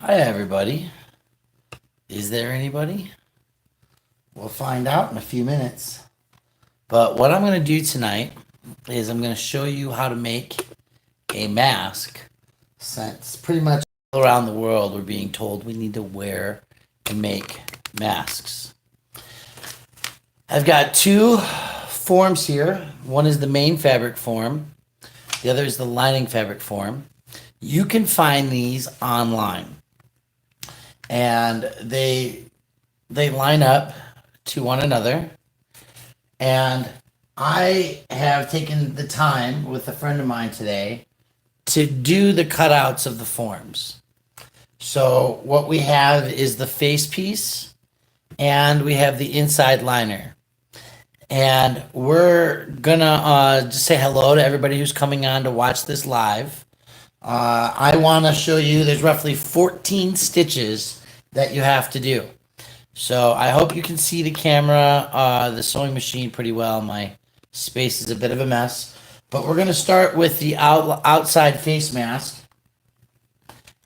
Hi, everybody. Is there anybody? We'll find out in a few minutes. But what I'm going to do tonight is I'm going to show you how to make a mask, since pretty much all around the world we're being told we need to wear and make masks. I've got two forms here. One is the main fabric form. The other is the lining fabric form. You can find these online, and they line up to one another. And I have taken the time with a friend of mine today to do the cutouts of the forms. So what we have is the face piece, and we have the inside liner. And we're gonna just say hello to everybody who's coming on to watch this live. I want to show you there's roughly 14 stitches that you have to do. So I hope you can see the camera, the sewing machine pretty well. My space is a bit of a mess. But we're going to start with the outside face mask.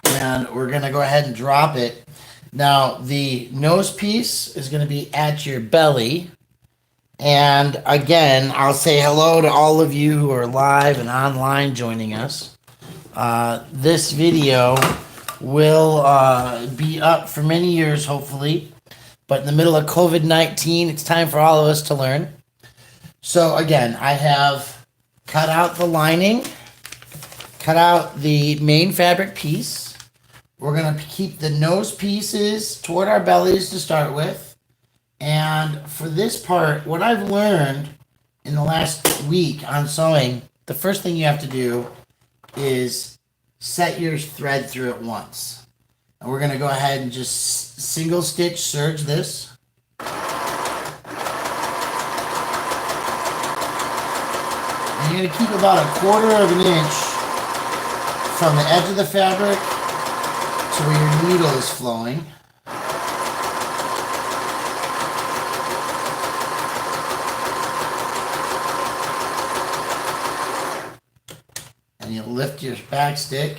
And we're going to go ahead and drop it. Now, the nose piece is going to be at your belly. And again, I'll say hello to all of you who are live and online joining us. This video will be up for many years, hopefully. But in the middle of COVID-19, it's time for all of us to learn. So again, I have cut out the lining, cut out the main fabric piece. We're going to keep the nose pieces toward our bellies to start with. And for this part, what I've learned in the last week on sewing, the first thing you have to do is set your thread through it once. And we're going to go ahead and just single stitch serge this. And you're going to keep about 1/4 of an inch from the edge of the fabric to where your needle is flowing. And you lift your back stick.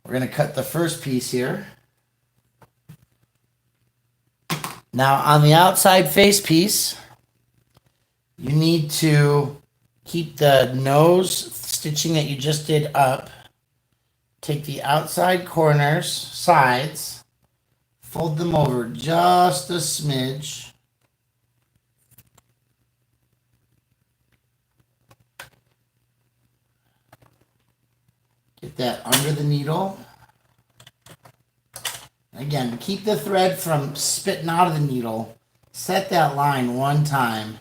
We're going to cut the first piece here. Now on the outside face piece, you need to keep the nose stitching that you just did up. Take the outside corners, sides, fold them over just a smidge. Get that under the needle. Again, keep the thread from spitting out of the needle. Set that line one time.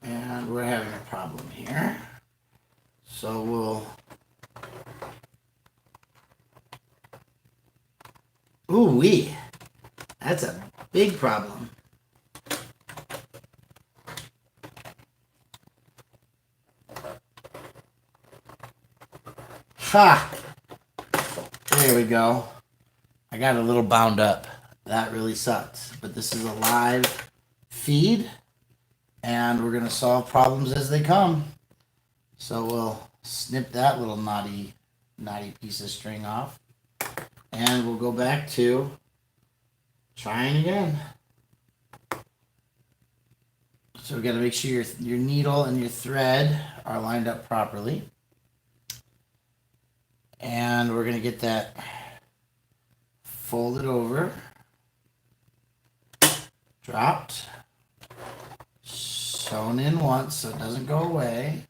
And we're having a problem here. So we'll... Ooh-wee. That's a big problem. Ha! There we go. I got a little bound up. That really sucks. But this is a live feed, and we're going to solve problems as they come. So we'll snip that little naughty piece of string off. And we'll go back to trying again. So we got to make sure your needle and your thread are lined up properly. And we're going to get that folded over, dropped, sewn in once so it doesn't go away.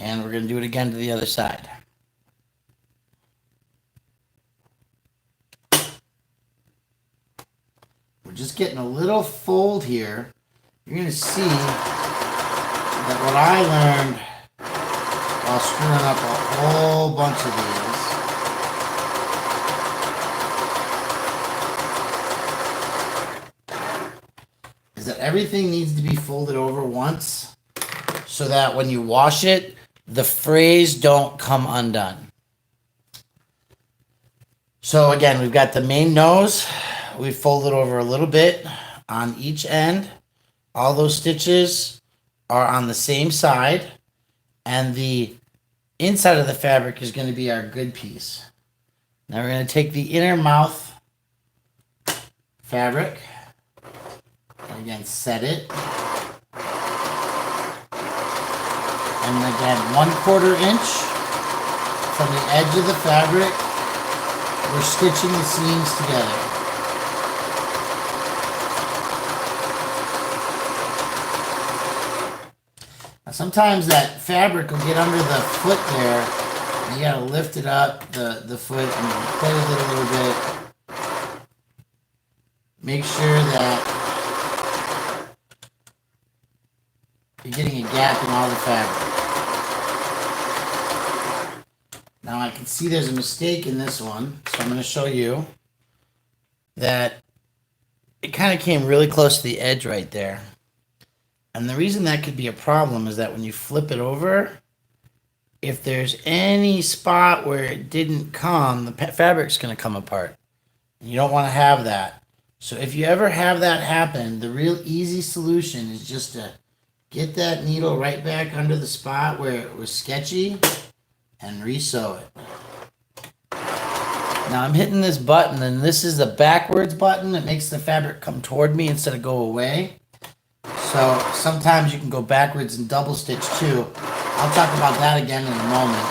And we're going to do it again to the other side. We're just getting a little fold here. You're going to see that what I learned while screwing up a whole bunch of these is that everything needs to be folded over once so that when you wash it, the frays don't come undone. So again, we've got the main nose. We folded over a little bit on each end. All those stitches are on the same side, and the inside of the fabric is going to be our good piece. Now we're going to take the inner mouth fabric and again set it. And again, 1/4 inch from the edge of the fabric, we're stitching the seams together. Now sometimes that fabric will get under the foot there. And you gotta lift it up, the foot, and play with it a little bit. Make sure that you're getting a gap in all the fabric. Now I can see there's a mistake in this one, so I'm going to show you that it kind of came really close to the edge right there. And the reason that could be a problem is that when you flip it over, if there's any spot where it didn't come, the fabric's going to come apart. You don't want to have that. So if you ever have that happen, the real easy solution is just to get that needle right back under the spot where it was sketchy and re-sew it. Now I'm hitting this button, and this is the backwards button. It makes the fabric come toward me instead of go away. So sometimes you can go backwards and double stitch too. I'll talk about that again in a moment.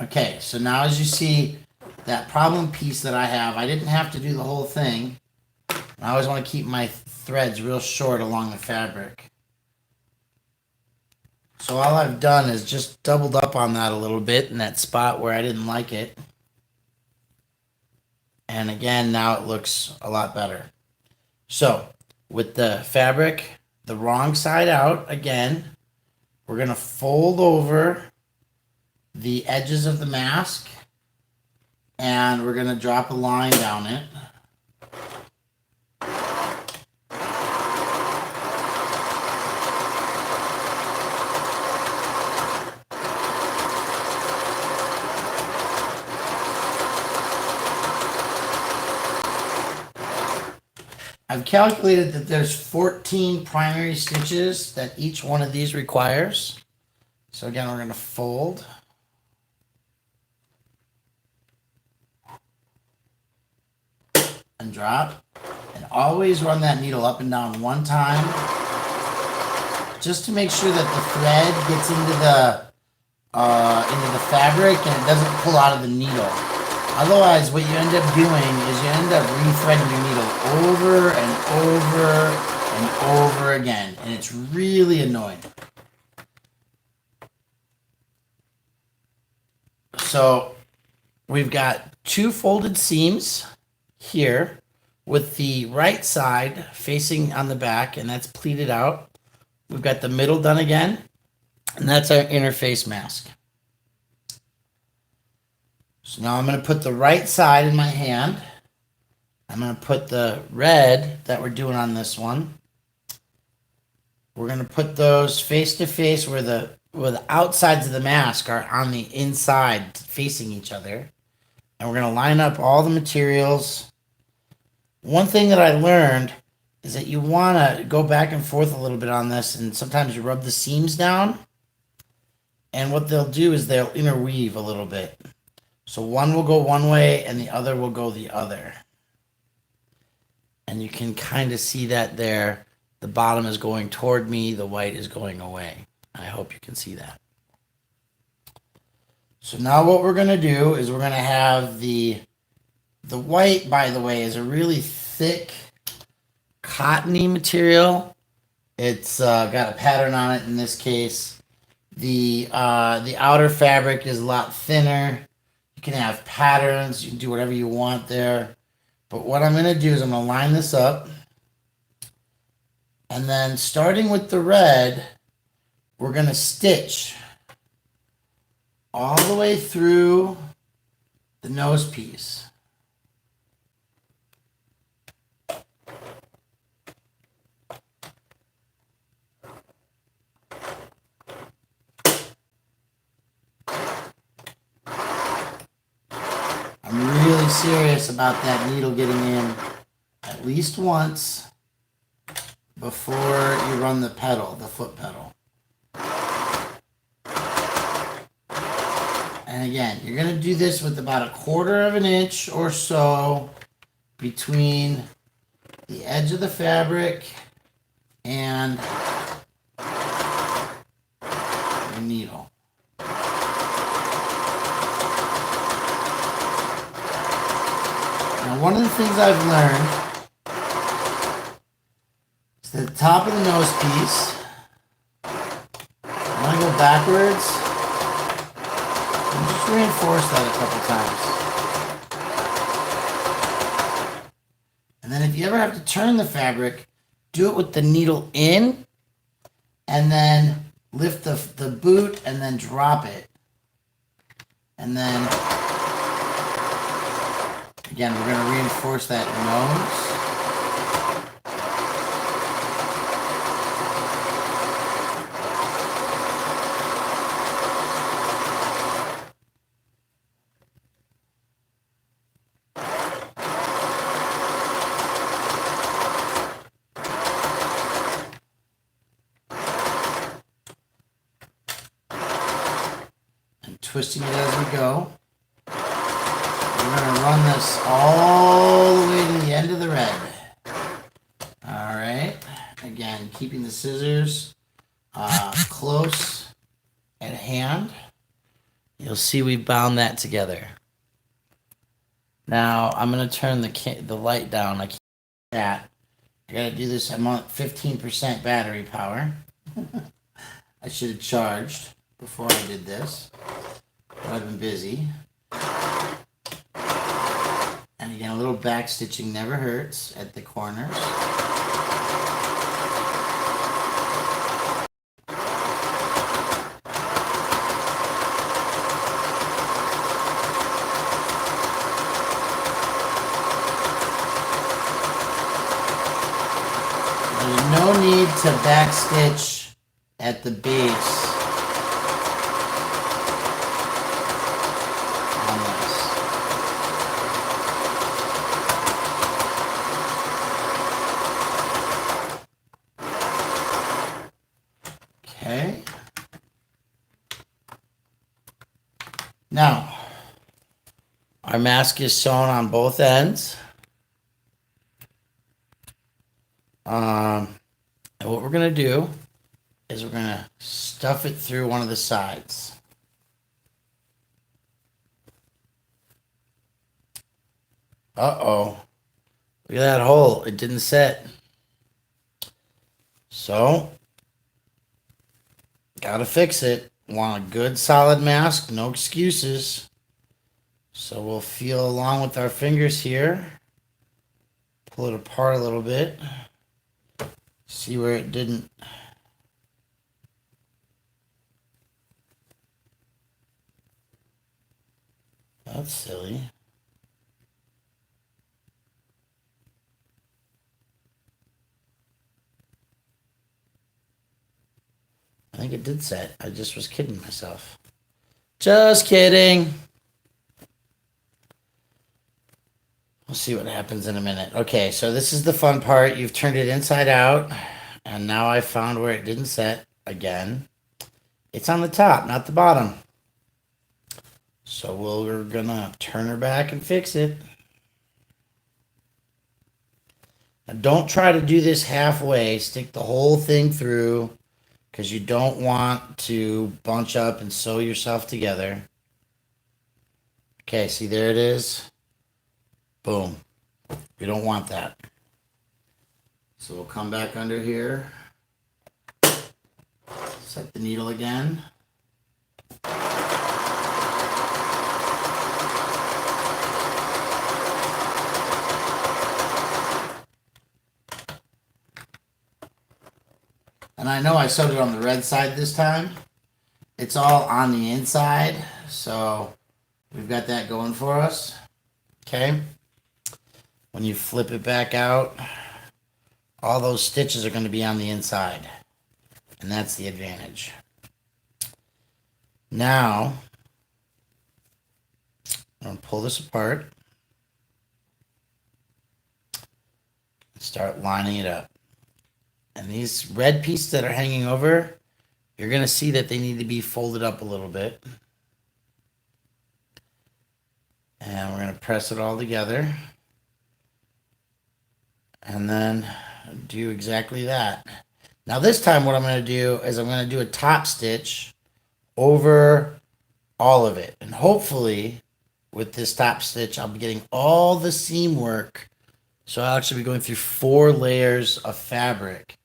Okay, so now as you see, that problem piece that I have, I didn't have to do the whole thing. I always want to keep my threads real short along the fabric. So all I've done is just doubled up on that a little bit in that spot where I didn't like it. And again, now it looks a lot better. So with the fabric, the wrong side out, again, we're going to fold over the edges of the mask, and we're going to drop a line down it. I've calculated that there's 14 primary stitches that each one of these requires. So again, we're going to fold. And drop. And always run that needle up and down one time, just to make sure that the thread gets into the fabric and it doesn't pull out of the needle. Otherwise, what you end up doing is you end up re-threading your needle over and over and over again, and it's really annoying. So we've got 2 folded seams here with the right side facing on the back, and that's pleated out. We've got the middle done again, and that's our inner face mask. So now I'm going to put the right side in my hand. I'm going to put the red that we're doing on this one. We're going to put those face to face where the outsides of the mask are on the inside facing each other. And we're going to line up all the materials. One thing that I learned is that you want to go back and forth a little bit on this, and sometimes you rub the seams down. And what they'll do is they'll interweave a little bit. So one will go one way and the other will go the other. And you can kind of see that there. The bottom is going toward me, the white is going away. I hope you can see that. So now what we're going to do is we're going to have the white, by the way, is a really thick, cottony material. It's got a pattern on it in this case. The outer fabric is a lot thinner. You can have patterns. You can do whatever you want there. But what I'm going to do is I'm going to line this up. And then starting with the red, we're going to stitch all the way through the nose piece. I'm really serious about that needle getting in at least once before you run the pedal, the foot pedal. And again, you're going to do this with about 1/4 of an inch or so between the edge of the fabric and the needle. Now, one of the things I've learned is that the top of the nose piece, I'm going to go backwards and just reinforce that a couple times. And then if you ever have to turn the fabric, do it with the needle in and then lift the boot and then drop it. And then again, we're going to reinforce that nose. And twisting it as we go. We're going to run this all the way to the end of the red. All right. Again, keeping the scissors close at hand. You'll see we bound that together. Now, I'm going to turn the light down. I can't do that. I got to do this. I'm on 15% battery power. I should have charged before I did this. But I've been busy. And again, a little back stitching never hurts at the corners. There's no need to back stitch at the base. Okay. Now, our mask is sewn on both ends. And what we're going to do is we're going to stuff it through one of the sides. Uh-oh. Look at that hole. It didn't set. So, gotta fix it. Want a good solid mask, no excuses. So we'll feel along with our fingers here. Pull it apart a little bit. See where it didn't. That's silly. I think it did set. I just was kidding myself. Just kidding. We'll see what happens in a minute. Okay, so this is the fun part. You've turned it inside out, and now I found where it didn't set again. It's on the top, not the bottom. So we're gonna turn her back and fix it. Now don't try to do this halfway. Stick the whole thing through because you don't want to bunch up and sew yourself together. Okay, see there it is. Boom. We don't want that. So we'll come back under here. Set the needle again. And I know I sewed it on the red side this time. It's all on the inside, so we've got that going for us. Okay. When you flip it back out, all those stitches are going to be on the inside. And that's the advantage. Now, I'm going to pull this apart. Start lining it up. And these red pieces that are hanging over, you're going to see that they need to be folded up a little bit. And we're going to press it all together. And then do exactly that. Now this time what I'm going to do is I'm going to do a top stitch over all of it. And hopefully with this top stitch I'll be getting all the seam work. So I'll actually be going through 4 layers of fabric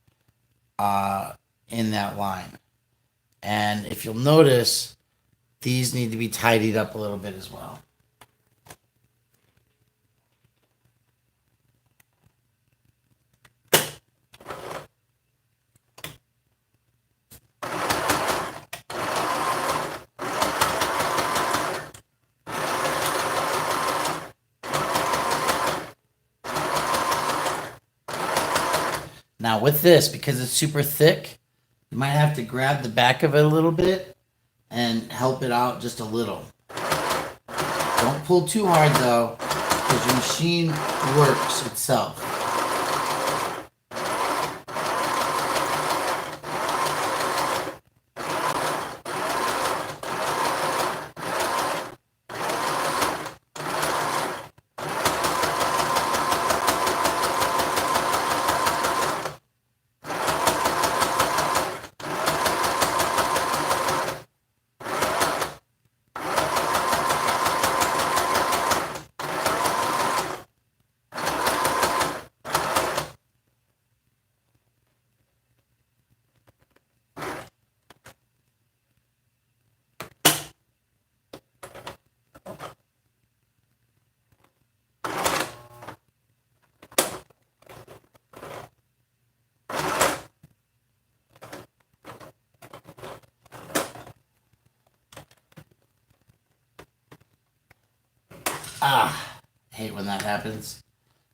in that line. And if you'll notice, these need to be tidied up a little bit as well. Now with this, because it's super thick, you might have to grab the back of it a little bit and help it out just a little. Don't pull too hard though, because your machine works itself. I hate when that happens.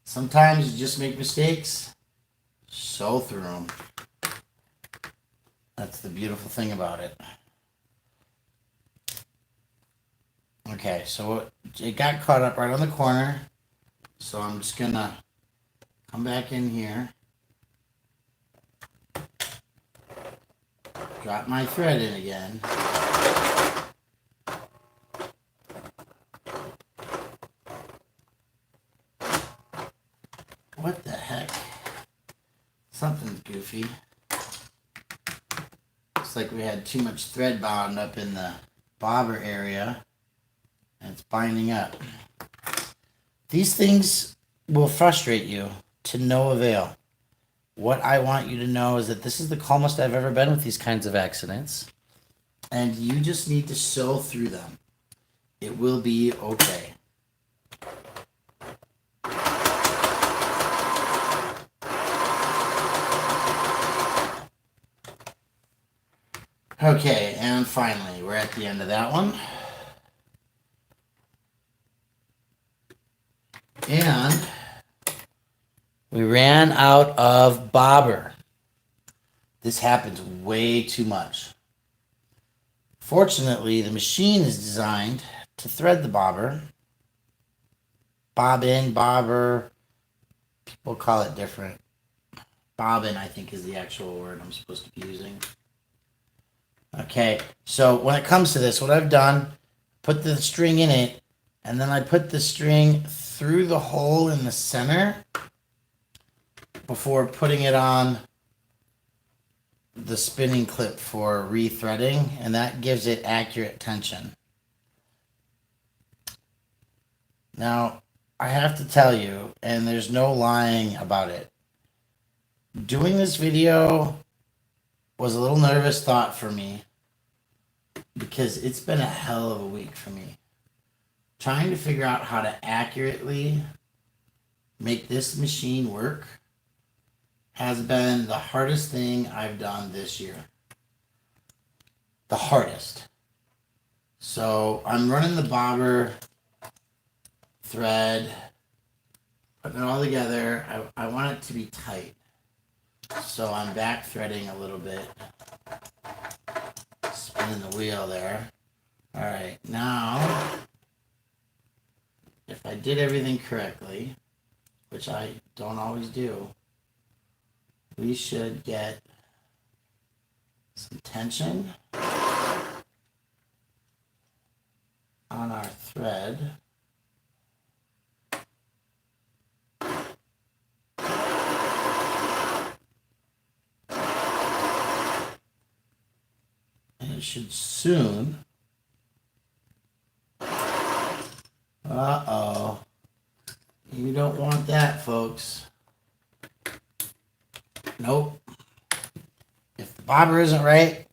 Sometimes you just make mistakes, sew through them. That's the beautiful thing about it. Okay, so it got caught up right on the corner. So I'm just gonna come back in here. Drop my thread in again. What the heck? Something's goofy. Looks like we had too much thread bound up in the bobber area. And it's binding up. These things will frustrate you to no avail. What I want you to know is that this is the calmest I've ever been with these kinds of accidents. And you just need to sew through them. It will be okay. Okay, and finally, we're at the end of that one. And we ran out of bobber. This happens way too much. Fortunately, the machine is designed to thread the bobber. Bobbin, bobber, people call it different. Bobbin, I think, is the actual word I'm supposed to be using. Okay, so when it comes to this, what I've done, put the string in it, and then I put the string through the hole in the center before putting it on the spinning clip for rethreading, and that gives it accurate tension. Now, I have to tell you, and there's no lying about it, doing this video was a little nervous thought for me because it's been a hell of a week for me. Trying to figure out how to accurately make this machine work has been the hardest thing I've done this year. The hardest. So I'm running the bobber thread, putting it all together. I want it to be tight. So I'm back threading a little bit. Spinning the wheel there. All right, now, if I did everything correctly, which I don't always do, we should get some tension on our thread. And it should soon. Uh-oh. You don't want that, folks. Nope. If the bobber isn't right,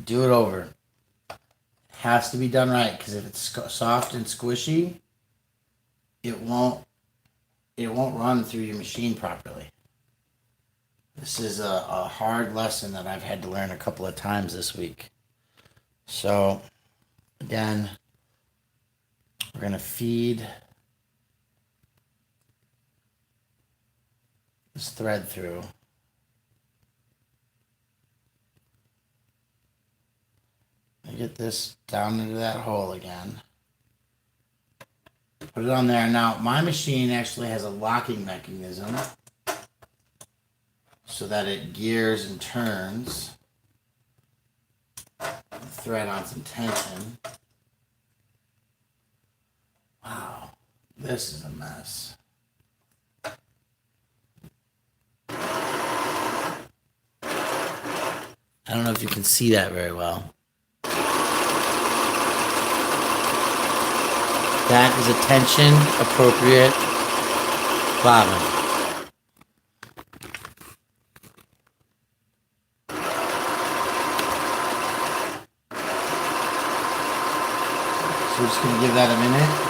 do it over. It has to be done right, because if it's soft and squishy, it won't run through your machine properly. This is a hard lesson that I've had to learn a couple of times this week. So, again, we're going to feed this thread through. I get this down into that hole again. Put it on there. Now, my machine actually has a locking mechanism so that it gears and turns. Thread on some tension. Wow, this is a mess. I don't know if you can see that very well. That is a tension appropriate bobbin. So we're just going to give that a minute.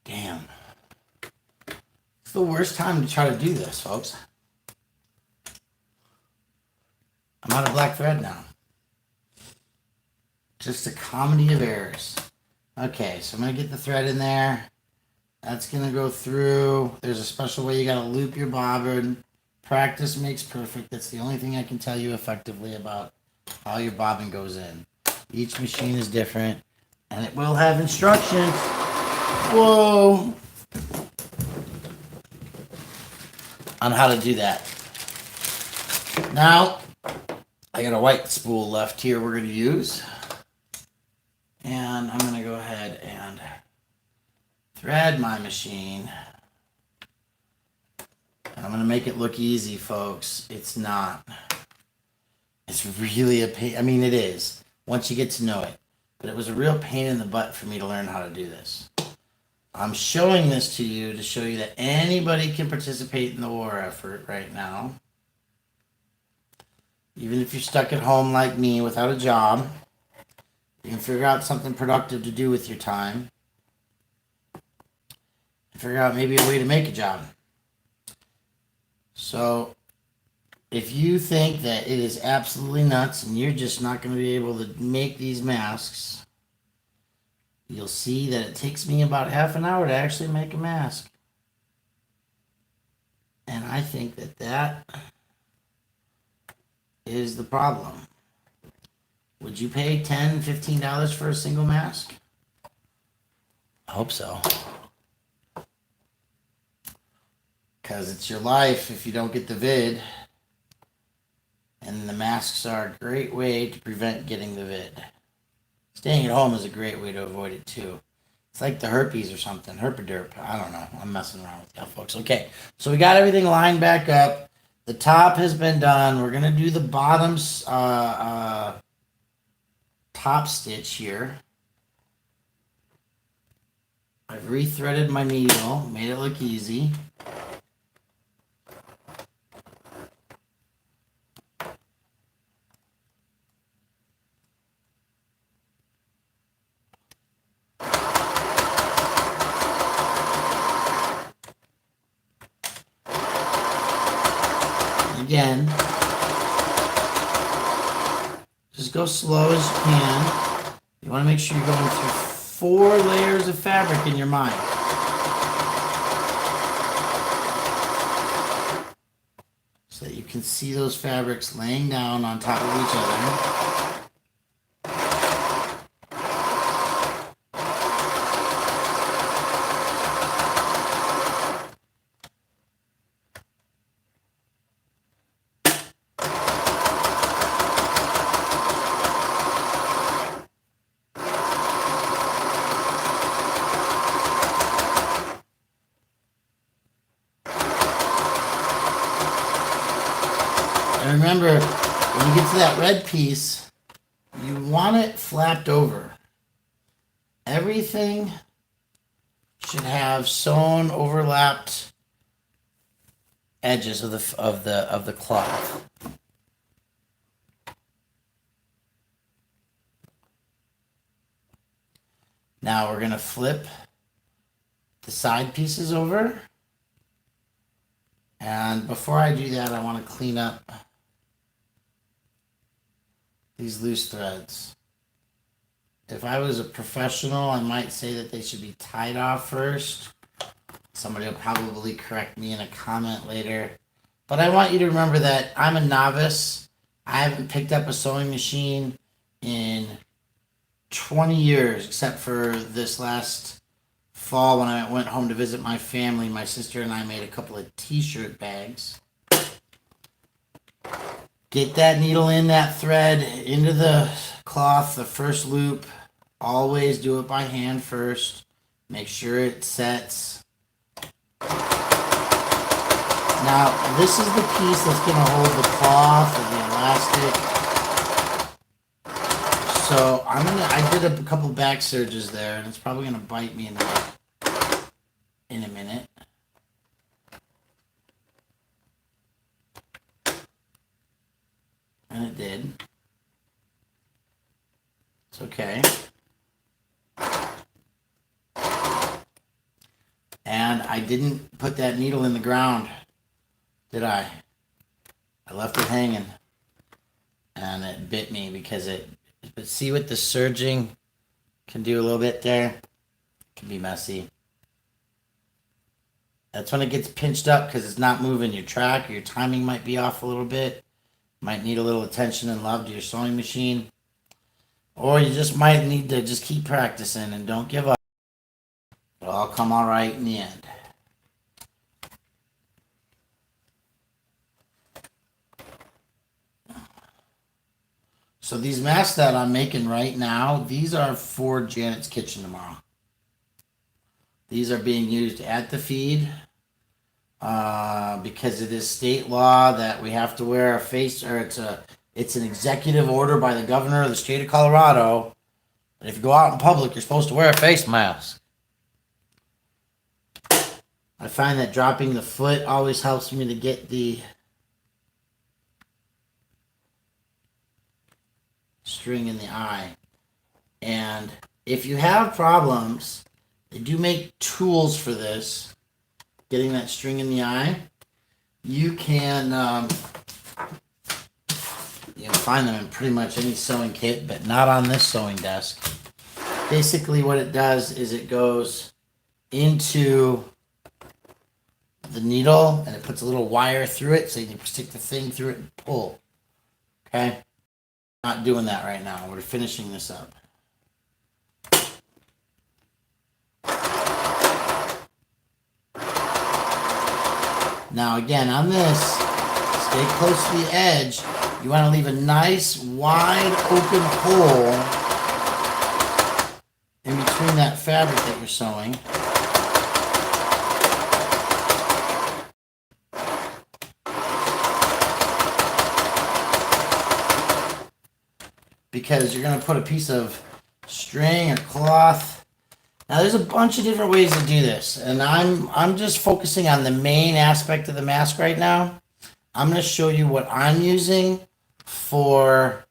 Damn. It's the worst time to try to do this, folks. I'm out of black thread now. Just a comedy of errors. Okay, so I'm going to get the thread in there. That's going to go through. There's a special way you got to loop your bobbin. Practice makes perfect. That's the only thing I can tell you effectively about how your bobbin goes in. Each machine is different, and it will have instructions. Whoa! On how to do that. Now, I got a white spool left here we're going to use. And I'm going to go ahead and thread my machine. And I'm going to make it look easy, folks. It's not. It's really a pain. I mean, it is, once you get to know it. But it was a real pain in the butt for me to learn how to do this. I'm showing this to you to show you that anybody can participate in the war effort right now. Even if you're stuck at home like me without a job, you can figure out something productive to do with your time. Figure out maybe a way to make a job. So, if you think that it is absolutely nuts and you're just not going to be able to make these masks, you'll see that it takes me about half an hour to actually make a mask. And I think that that is the problem. Would you pay $10, $15 for a single mask? I hope so. Because it's your life if you don't get the vid. And the masks are a great way to prevent getting the vid. Staying at home is a great way to avoid it too. It's like the herpes or something. Herpaderp. I don't know. I'm messing around with y'all folks. Okay. So we got everything lined back up. The top has been done. We're going to do the bottoms top stitch here. I've rethreaded my needle. Made it look easy. Again, just go slow as you can. You want to make sure you're going through 4 layers of fabric in your mind. So that you can see those fabrics laying down on top of each other. And remember, when you get to that red piece, you want it flapped over. Everything should have sewn, overlapped edges of the cloth. Now we're going to flip the side pieces over. And before I do that, I want to clean up these loose threads. If I was a professional, I might say that they should be tied off first. Somebody will probably correct me in a comment later. But I want you to remember that I'm a novice. I haven't picked up a sewing machine in 20 years, except for this last fall when I went home to visit my family. My sister and I made a couple of t-shirt bags. Get that needle in, that thread, into the cloth, the first loop. Always do it by hand first. Make sure it sets. Now, this is the piece that's going to hold the cloth or the elastic. So I did a couple back surges there, and it's probably going to bite me in a minute. And it did. It's okay. And I didn't put that needle in the ground, did I? I left it hanging. And it bit me because but see what the serging can do a little bit there? It can be messy. That's when it gets pinched up because it's not moving your track, or your timing might be off a little bit. Might need a little attention and love to your sewing machine. Or you just might need to just keep practicing and don't give up. It'll all come all right in the end. So these masks that I'm making right now, these are for Janet's kitchen tomorrow. These are being used at the feed because it is state law that we have to wear a face, or it's an executive order by the governor of the state of Colorado. But if you go out in public, you're supposed to wear a face mask. I find that dropping the foot always helps me to get the string in the eye. And if you have problems, they do make tools for this, getting that string in the eye. You can find them in pretty much any sewing kit, but not on this sewing desk. Basically what it does is it goes into the needle and it puts a little wire through it, so you can stick the thing through it and pull. Okay? Not doing that right now. We're finishing this up. Now again, on this, stay close to the edge. You want to leave a nice wide open hole in between between that fabric that you're sewing. Because you're going to put a piece of string or cloth. Now there's a bunch of different ways to do this, and I'm just focusing on the main aspect of the mask right now. I'm going to show you what I'm using for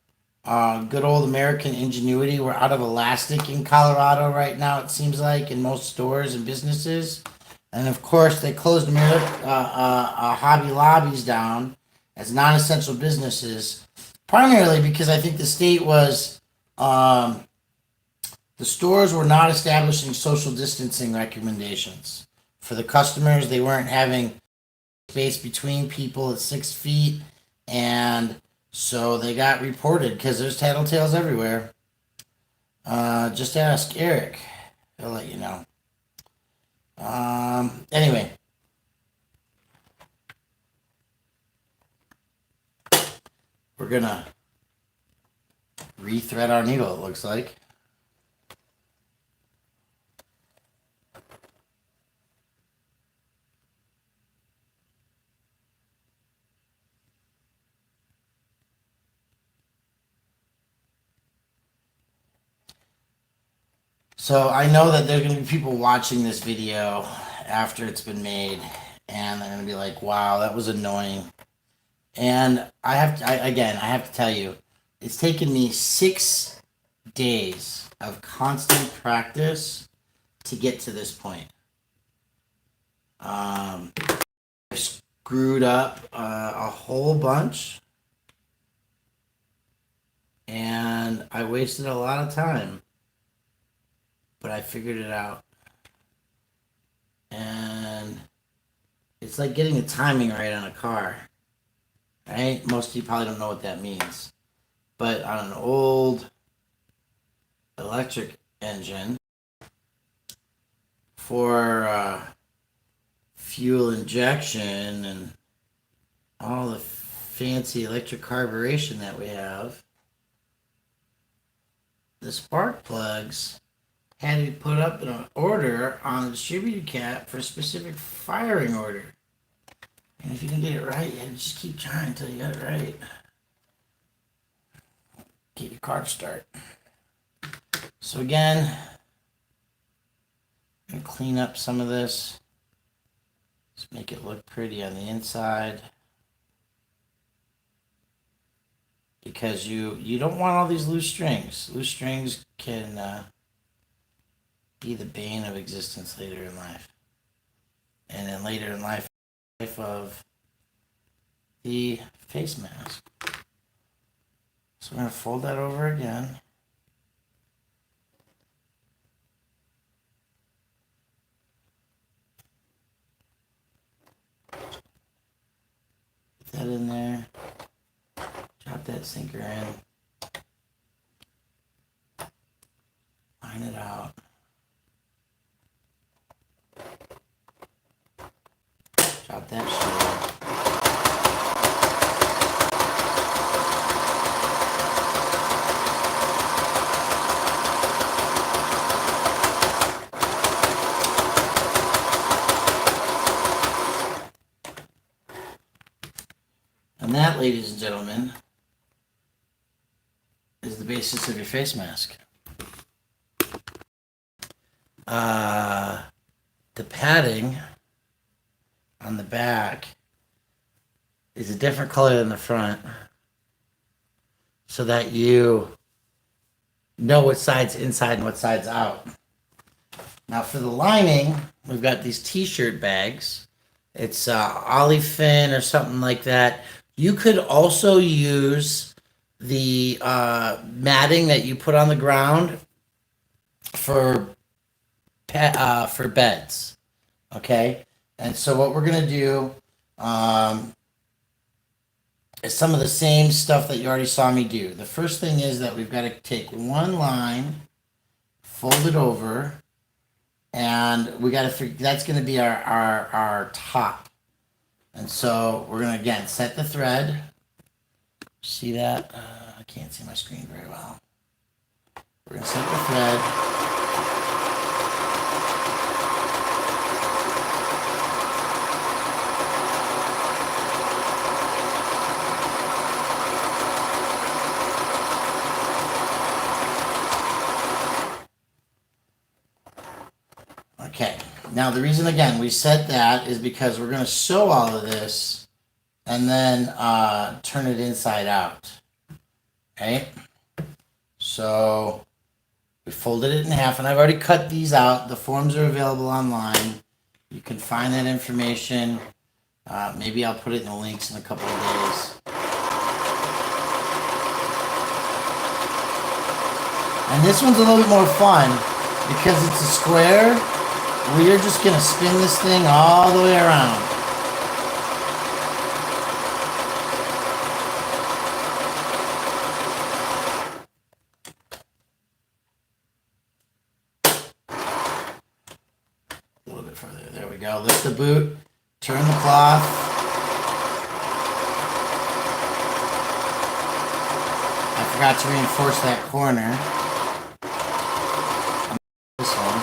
good old American ingenuity. We're out of elastic in Colorado right now, it seems like, in most stores and businesses. And of course, they closed Hobby Lobbies down as non-essential businesses, primarily because I think the state was, the stores were not establishing social distancing recommendations for the customers. They weren't having space between people at 6 feet, and so they got reported because there's tattletales everywhere. Just ask Eric, he'll let you know. Anyway, we're gonna rethread our needle, it looks like. So I know that there's going to be people watching this video after it's been made, and they're going to be like, wow, that was annoying. And I have to tell you, it's taken me 6 days of constant practice to get to this point. I screwed up a whole bunch, and I wasted a lot of time. But I figured it out. And it's like getting the timing right on a car. Right? Most of you probably don't know what that means. But on an old electric engine, for fuel injection and all the fancy electric carburation that we have, the spark plugs had to be put up in an order on the distributor cap for a specific firing order. And if you can get it right, you just keep trying until you got it right. Get your car to start. So again, I'm going to clean up some of this. Just make it look pretty on the inside. Because you don't want all these loose strings. Loose strings can be the bane of existence later in life. And then later in life of the face mask. So we're going to fold that over again. Put that in there. Drop that sinker in. Line it out. Drop that shit in. And that, ladies and gentlemen, is the basis of your face mask. The padding on the back is a different color than the front, so that you know what side's inside and what side's out. Now for the lining, we've got these t-shirt bags. It's olefin or something like that. You could also use the matting that you put on the ground for beds. Okay? And so what we're going to do is some of the same stuff that you already saw me do. The first thing is that we've got to take one line, fold it over, and we got to figure that's going to be our top. And so we're going to, again, set the thread. See that? I can't see my screen very well. We're going to set the thread. Now the reason again we set that is because we're going to sew all of this and then turn it inside out. Okay? So we folded it in half, and I've already cut these out. The forms are available online. You can find that information. Maybe I'll put it in the links in a couple of days. And this one's a little bit more fun because it's a square. We're just going to spin this thing all the way around. A little bit further. There we go. Lift the boot. Turn the cloth. I forgot to reinforce that corner. This one.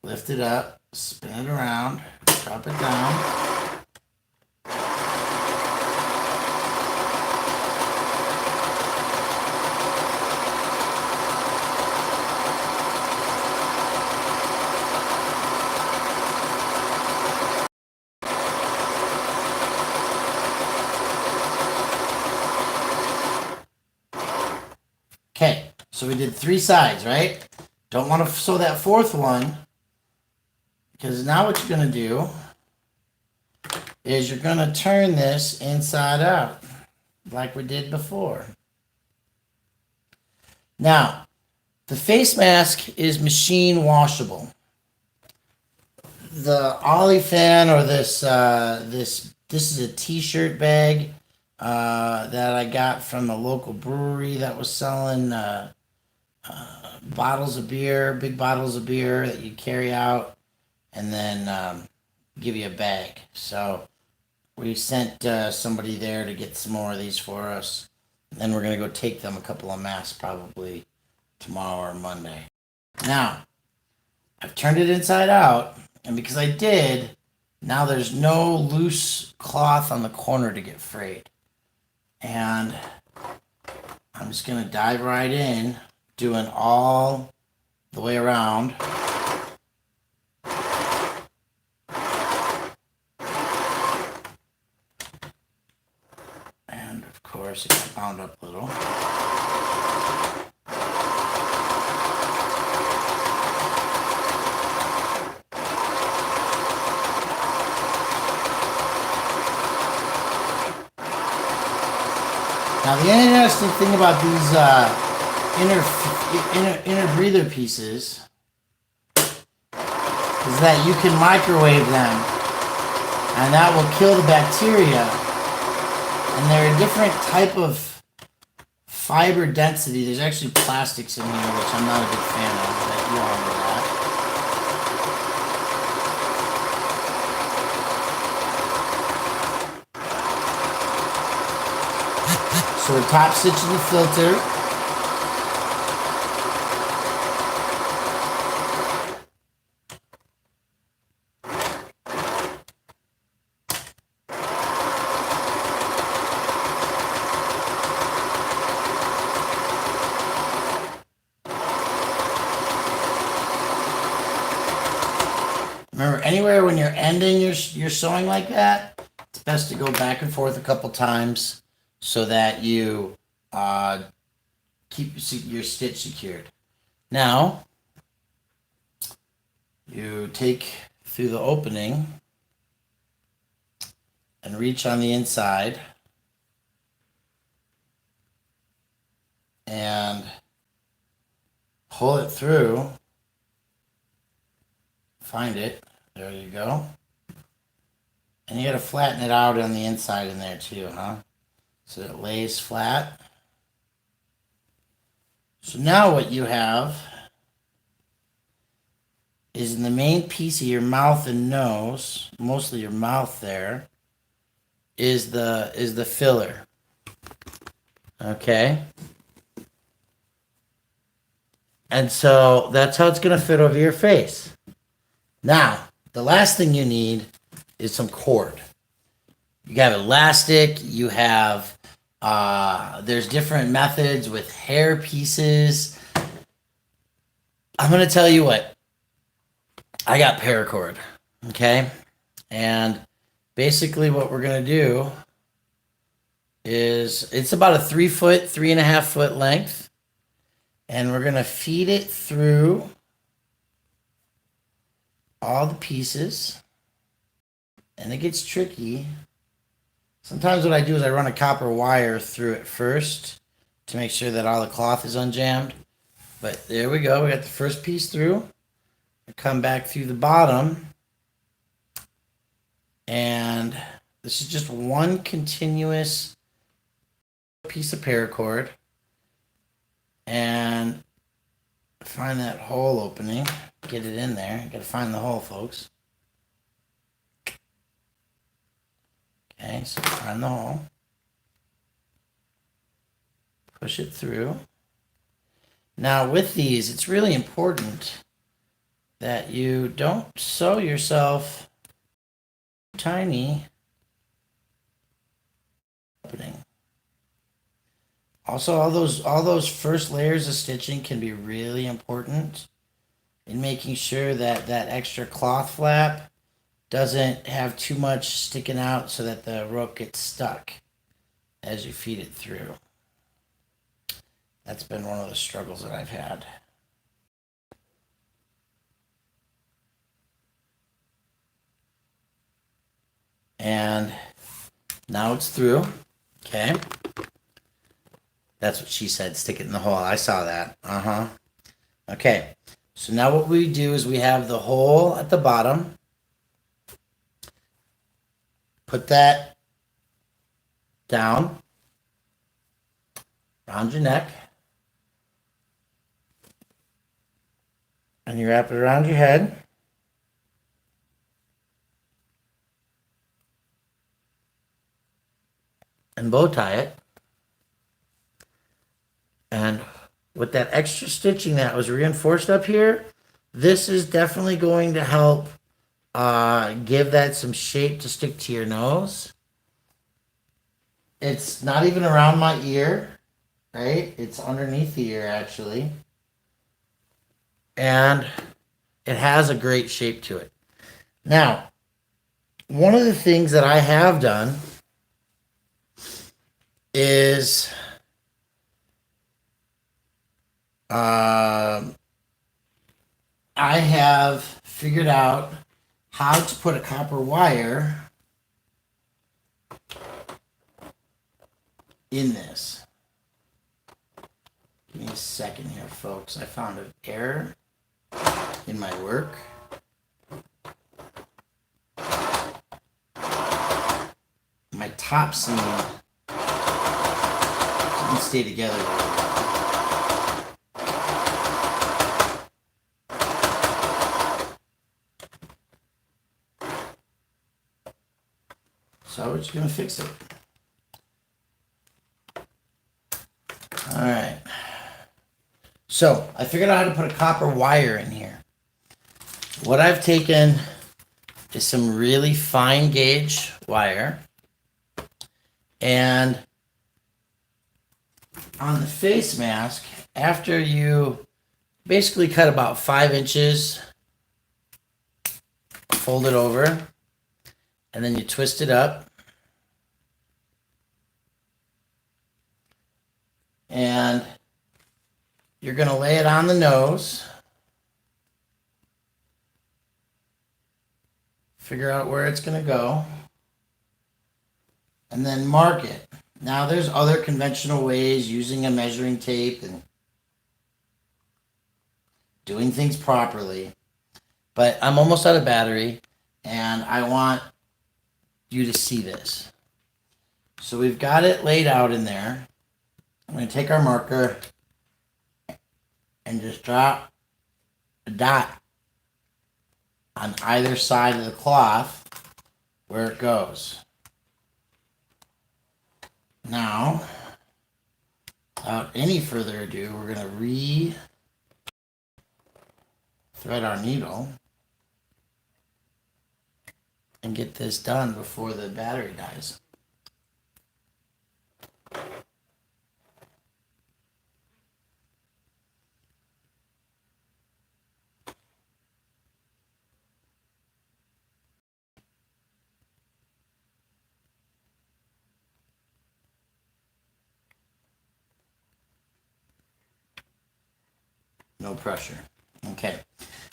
Lift it up. Spin it around. Drop it down. Okay, so we did 3 sides, right? Don't want to sew that 4th one, because now what you're going to do is you're going to turn this inside out, like we did before. Now, the face mask is machine washable. The Ollie fan, or this is a t-shirt bag that I got from a local brewery that was selling bottles of beer, big bottles of beer that you carry out, and then give you a bag. So we sent somebody there to get some more of these for us. And then we're going to go take them a couple of masks probably tomorrow or Monday. Now, I've turned it inside out, and because I did, now there's no loose cloth on the corner to get frayed. And I'm just going to dive right in, doing all the way around. And of course, it got bound up a little. Now the interesting thing about these inner breather pieces is that you can microwave them, and that will kill the bacteria. And they're a different type of fiber density. There's actually plastics in here, which I'm not a big fan of, but you all know that. So we're top stitching the filter. Remember, anywhere when you're ending your sewing like that, it's best to go back and forth a couple times so that you keep your stitch secured. Now, you take through the opening and reach on the inside and pull it through. Find it. There you go. And you got to flatten it out on the inside in there too, huh? So it lays flat. So now what you have is in the main piece of your mouth and nose, mostly your mouth there, is the filler. Okay? And so that's how it's going to fit over your face. Now, the last thing you need is some cord. You have elastic, you have, there's different methods with hair pieces. I'm going to tell you what, I got paracord, okay? And basically what we're going to do is it's about a 3 foot, 3.5 foot length. And we're going to feed it through all the pieces. And it gets tricky. Sometimes what I do is I run a copper wire through it first to make sure that all the cloth is unjammed. But there we go. We got the first piece through. I come back through the bottom. And this is just one continuous piece of paracord. And find that hole opening. Get it in there. You got to find the hole, folks. Okay, so find the hole. Push it through. Now with these, it's really important that you don't sew yourself tiny opening. Also, all those first layers of stitching can be really important in making sure that that extra cloth flap doesn't have too much sticking out so that the rope gets stuck as you feed it through. That's been one of the struggles that I've had. And now it's through. Okay. That's what she said. Stick it in the hole. I saw that. Okay. So now what we do is we have the hole at the bottom. Put that down around your neck. And you wrap it around your head. And bow tie it. And with that extra stitching that was reinforced up here, this is definitely going to help give that some shape to stick to your nose. It's not even around my ear, right? It's underneath the ear, actually. And it has a great shape to it. Now, one of the things that I have done is I have figured out how to put a copper wire in this. Give me a second here, folks. I found an error in my work. My top seam didn't stay together. So we're just going to fix it. All right. So I figured out how to put a copper wire in here. What I've taken is some really fine gauge wire. And on the face mask, after you basically cut about 5 inches, fold it over, and then you twist it up. And you're going to lay it on the nose. Figure out where it's going to go. And then mark it. Now there's other conventional ways using a measuring tape and doing things properly. But I'm almost out of battery and I want you to see this. So we've got it laid out in there. I'm going to take our marker and just drop a dot on either side of the cloth where it goes. Now, without any further ado, we're going to re-thread our needle and get this done before the battery dies. No pressure. Okay.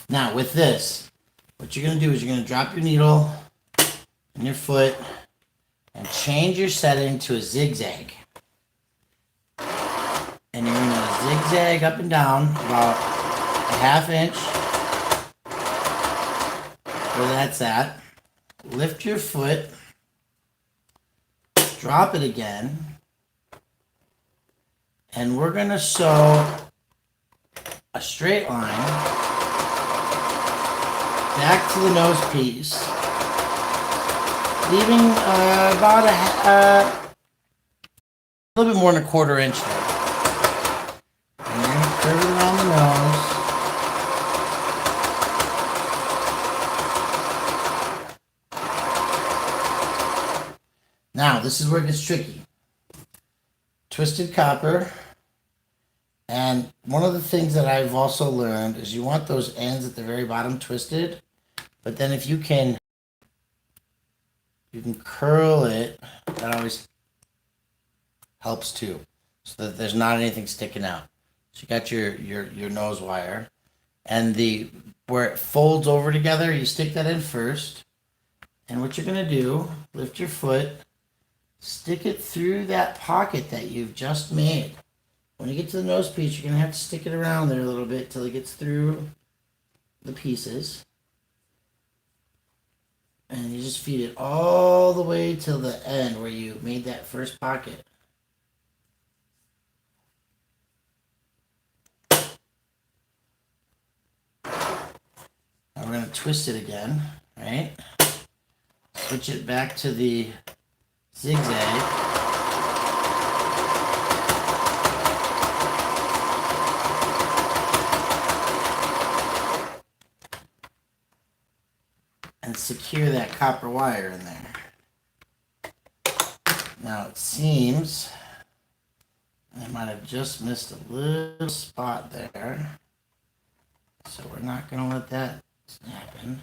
Now with this, what you're going to do is you're going to drop your needle in your foot and change your setting to a zigzag. And you're going to zigzag up and down about a ½ inch where that's at. Lift your foot, drop it again, and we're going to sew a straight line back to the nose piece, leaving about a little bit more than a ¼ inch there. And then curve it around the nose. Now, this is where it gets tricky. Twisted copper. And one of the things that I've also learned is you want those ends at the very bottom twisted. But then if you can curl it, that always helps too. So that there's not anything sticking out. So you got your nose wire. And where it folds over together, you stick that in first. And what you're going to do, lift your foot, stick it through that pocket that you've just made. When you get to the nose piece, you're going to have to stick it around there a little bit till it gets through the pieces. And you just feed it all the way till the end where you made that first pocket. Now we're going to twist it again, right? Switch it back to the zigzag. And secure that copper wire in there. Now it seems I might have just missed a little spot there. So we're not going to let that happen.